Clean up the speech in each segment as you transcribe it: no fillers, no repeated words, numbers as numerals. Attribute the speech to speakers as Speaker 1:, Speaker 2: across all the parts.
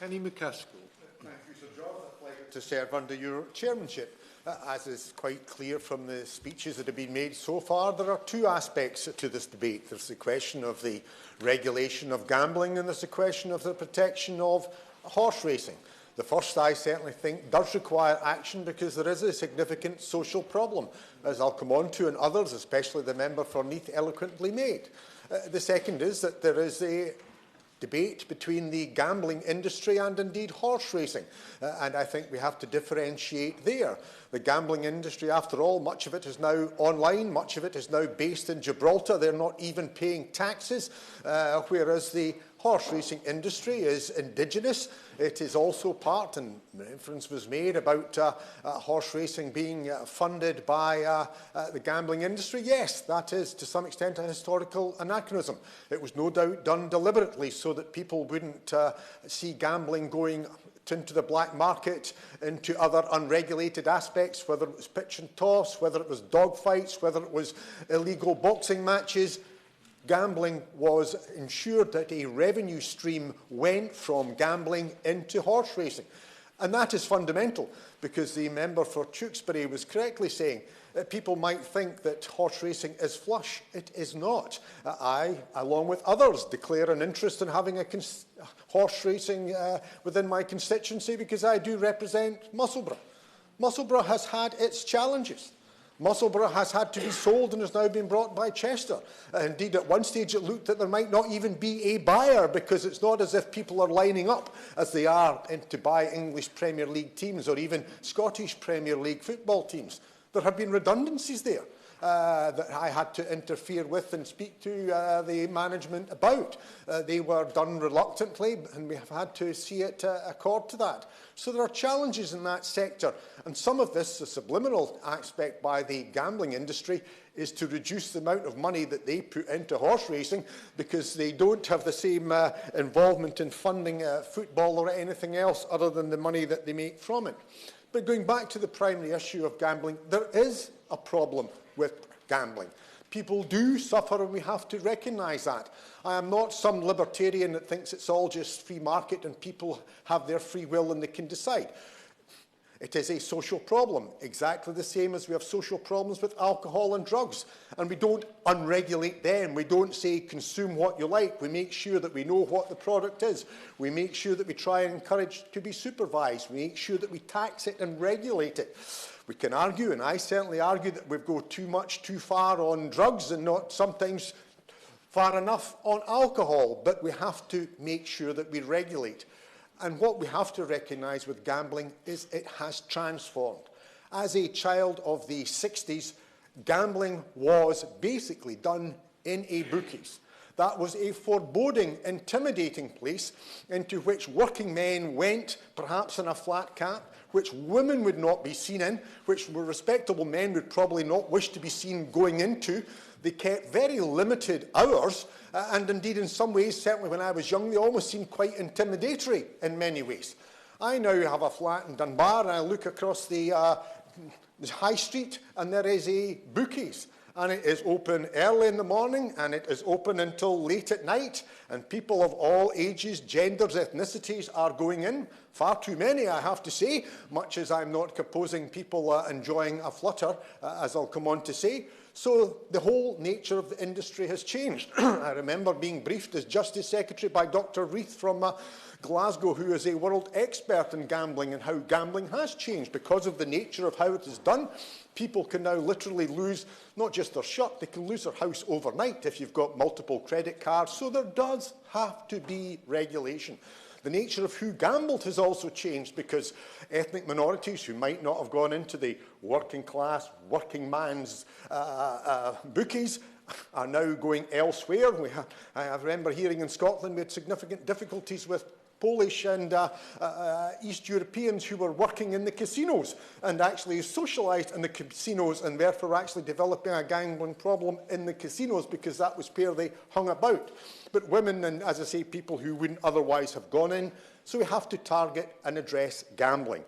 Speaker 1: MacAskill.
Speaker 2: Thank you, Sir George. It's a pleasure to serve under your chairmanship. As is quite clear from the speeches that have been made so far, there are two aspects to this debate. There's the question of the regulation of gambling and there's the question of the protection of horse racing. The first, I certainly think, does require action because there is a significant social problem, as I'll come on to, and others, especially the member for Neath, eloquently made. The second is that there is a debate between the gambling industry and indeed horse racing, and I think we have to differentiate there. The gambling industry, after all, much of it is now online, much of it is now based in Gibraltar. They're not even paying taxes, whereas the horse racing industry is indigenous. It is also part, and reference was made about horse racing being funded by the gambling industry. Yes, that is to some extent a historical anachronism. It was no doubt done deliberately so that people wouldn't see gambling going into the black market, into other unregulated aspects, whether it was pitch and toss, whether it was dog fights, whether it was illegal boxing matches. Gambling was ensured that a revenue stream went from gambling into horse racing. And that is fundamental, because the member for Tewkesbury was correctly saying that people might think that horse racing is flush. It is not. I, along with others, declare an interest in having a horse racing within my constituency because I do represent Musselburgh. Musselburgh has had its challenges. Musselburgh has had to be sold and has now been brought by Chester. Indeed, at one stage it looked that there might not even be a buyer because it's not as if people are lining up as they are to buy English Premier League teams or even Scottish Premier League football teams. There have been redundancies there that I had to interfere with and speak to the management about. They were done reluctantly, and we have had to see it accord to that. So there are challenges in that sector, and some of this, the subliminal aspect by the gambling industry, is to reduce the amount of money that they put into horse racing because they don't have the same involvement in funding football or anything else other than the money that they make from it. But going back to the primary issue of gambling, there is a problem with gambling. People do suffer, and we have to recognise that. I am not some libertarian that thinks it's all just free market and people have their free will and they can decide. It is a social problem, exactly the same as we have social problems with alcohol and drugs. And we don't unregulate them. We don't say consume what you like. We make sure that we know what the product is. We make sure that we try and encourage to be supervised. We make sure that we tax it and regulate it. We can argue, and I certainly argue, that we go too much, too far on drugs and not sometimes far enough on alcohol. But we have to make sure that we regulate. And what we have to recognise with gambling is it has transformed. As a child of the 60s, gambling was basically done in a bookies. That was a foreboding, intimidating place into which working men went, perhaps in a flat cap, which women would not be seen in, which respectable men would probably not wish to be seen going into. They kept very limited hours, and indeed in some ways, certainly when I was young, they almost seemed quite intimidatory in many ways. I now have a flat in Dunbar, and I look across the high street, and there is a bookies. And it is open early in the morning, and it is open until late at night. And people of all ages, genders, ethnicities are going in. Far too many, I have to say, much as I'm not opposing people enjoying a flutter, as I'll come on to say. So the whole nature of the industry has changed. I remember being briefed as Justice Secretary by Dr. Reith from Glasgow, who is a world expert in gambling and how gambling has changed because of the nature of how it is done. People can now literally lose not just their shirt, they can lose their house overnight if you've got multiple credit cards. So there does have to be regulation. The nature of who gambled has also changed because ethnic minorities who might not have gone into the working class, working man's bookies are now going elsewhere. I remember hearing in Scotland we had significant difficulties with Polish and East Europeans who were working in the casinos and actually socialised in the casinos and therefore actually developing a gambling problem in the casinos because that was where they hung about. But women and, as I say, people who wouldn't otherwise have gone in. So we have to target and address gambling.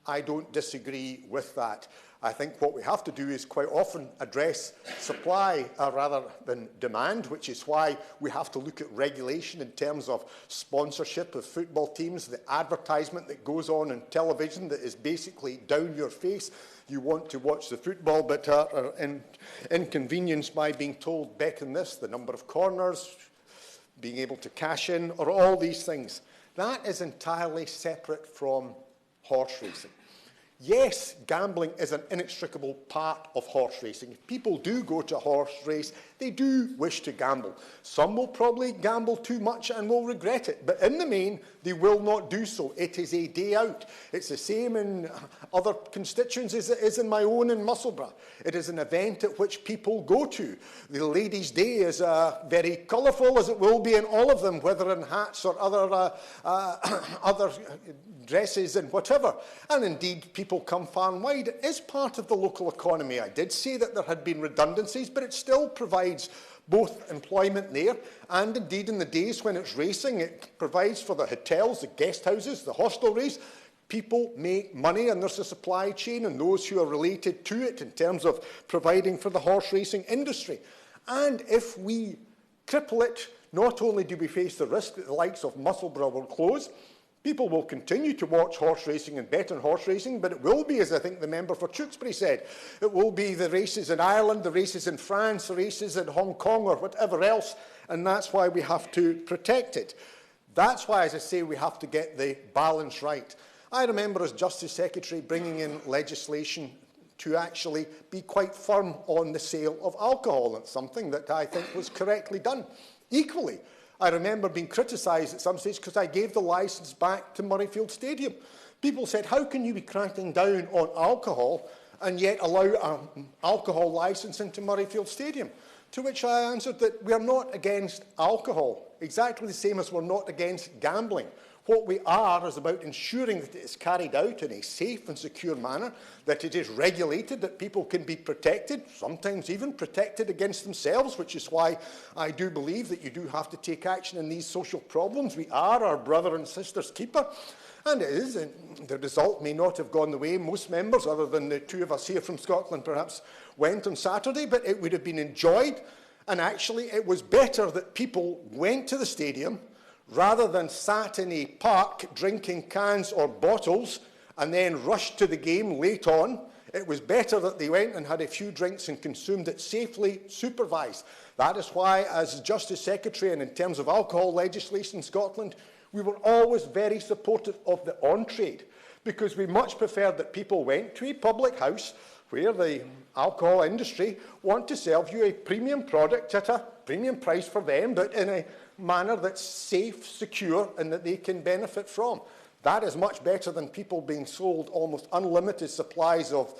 Speaker 2: I don't disagree with that. I think what we have to do is quite often address supply rather than demand, which is why we have to look at regulation in terms of sponsorship of football teams, the advertisement that goes on television that is basically down your face. You want to watch the football, but are inconvenienced by being told, beckon this, the number of corners, being able to cash in, or all these things. That is entirely separate from horse racing. Yes, gambling is an inextricable part of horse racing. If people do go to a horse race, they do wish to gamble. Some will probably gamble too much and will regret it, but in the main, they will not do so. It is a day out. It's the same in other constituents as it is in my own in Musselburgh. It is an event at which people go to. The Ladies' Day is very colourful, as it will be in all of them, whether in hats or other dresses and whatever. And indeed, people come far and wide. It is part of the local economy. I did say that there had been redundancies, but it still provides both employment there, and indeed in the days when it's racing, it provides for the hotels, the guest houses, the hostelries. People make money, and there's a supply chain, and those who are related to it in terms of providing for the horse racing industry. And if we cripple it, not only do we face the risk that the likes of Musselburgh will close, people will continue to watch horse racing and bet on horse racing, but it will be, as I think the member for Tewkesbury said, it will be the races in Ireland, the races in France, the races in Hong Kong or whatever else, and that's why we have to protect it. That's why, as I say, we have to get the balance right. I remember as Justice Secretary bringing in legislation to actually be quite firm on the sale of alcohol. It's something that I think was correctly done. Equally, I remember being criticised at some stage because I gave the licence back to Murrayfield Stadium. People said, how can you be cracking down on alcohol and yet allow an alcohol licence into Murrayfield Stadium? To which I answered that we are not against alcohol, exactly the same as we're not against gambling. What we are is about ensuring that it is carried out in a safe and secure manner, that it is regulated, that people can be protected, sometimes even protected against themselves, which is why I do believe that you do have to take action in these social problems. We are our brother and sister's keeper, and it is. And the result may not have gone the way most members, other than the two of us here from Scotland, perhaps went on Saturday, but it would have been enjoyed, and actually it was better that people went to the stadium rather than sat in a park drinking cans or bottles and then rushed to the game late on. It was better that they went and had a few drinks and consumed it safely, supervised. That is why, as Justice Secretary and in terms of alcohol legislation in Scotland, we were always very supportive of the on-trade, because we much preferred that people went to a public house where the alcohol industry want to serve you a premium product at a premium price for them, but in a manner that's safe, secure, and that they can benefit from. That is much better than people being sold almost unlimited supplies of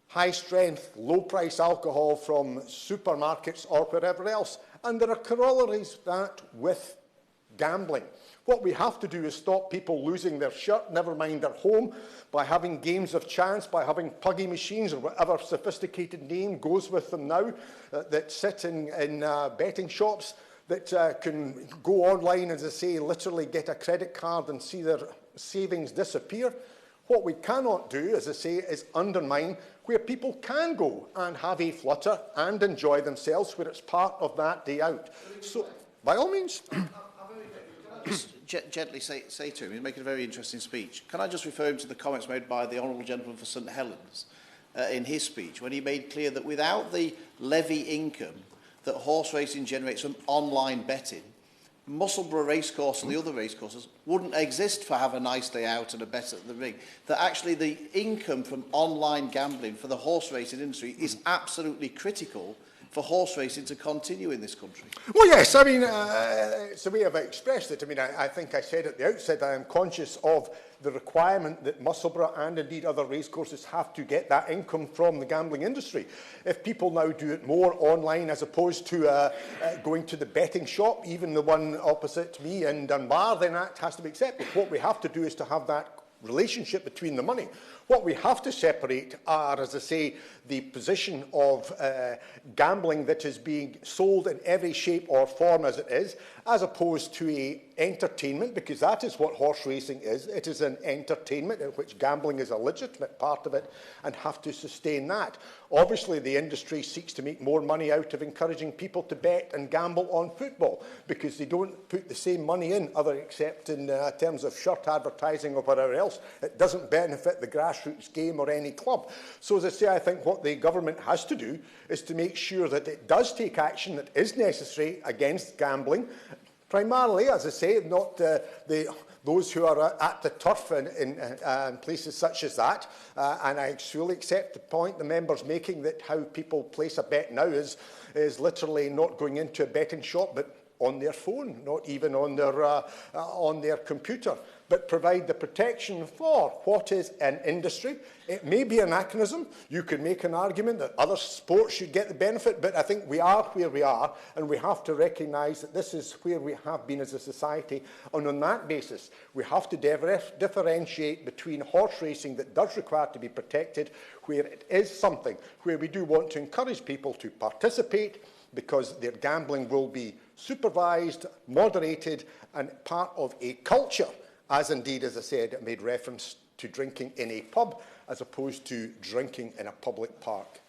Speaker 2: high-strength, low-price alcohol from supermarkets or wherever else. And there are corollaries to that with gambling. What we have to do is stop people losing their shirt, never mind their home, by having games of chance, by having puggy machines or whatever sophisticated name goes with them now that sit in betting shops, that can go online, as I say, literally get a credit card and see their savings disappear. What we cannot do, as I say, is undermine where people can go and have a flutter and enjoy themselves, where it's part of that day out. So, by all means.
Speaker 1: Just gently say to him, he's making a very interesting speech. Can I just refer him to the comments made by the Honourable Gentleman for St Helens in his speech, when he made clear that without the levy income that horse racing generates from online betting, Musselburgh Racecourse and the other racecourses wouldn't exist for have a nice day out and a bet at the ring. That actually the income from online gambling for the horse racing industry is absolutely critical for horse racing to continue in this country.
Speaker 2: Well, yes, I mean, it's the way I've expressed it. I mean, I think I said at the outset I am conscious of the requirement that Musselburgh and indeed other racecourses have to get that income from the gambling industry. If people now do it more online as opposed to going to the betting shop, even the one opposite me in Dunbar, then that has to be accepted. What we have to do is to have that relationship between the money. What we have to separate are, as I say, the position of gambling that is being sold in every shape or form as it is, as opposed to a entertainment, because that is what horse racing is. It is an entertainment in which gambling is a legitimate part of it, and have to sustain that. Obviously, the industry seeks to make more money out of encouraging people to bet and gamble on football, because they don't put the same money in, other except in terms of shirt advertising or whatever else. It doesn't benefit the grassroots game or any club. So, as I say, I think what the government has to do is to make sure that it does take action that is necessary against gambling. Primarily, as I say, not those who are at the turf in places such as that. And I fully accept the point the member's making that how people place a bet now is literally not going into a betting shop, but on their phone, not even on their computer, but provide the protection for what is an industry. It may be an anachronism. You could make an argument that other sports should get the benefit, but I think we are where we are, and we have to recognise that this is where we have been as a society. And on that basis, we have to differentiate between horse racing that does require to be protected, where it is something where we do want to encourage people to participate, because their gambling will be supervised, moderated, and part of a culture, as indeed, as I said, it made reference to drinking in a pub as opposed to drinking in a public park.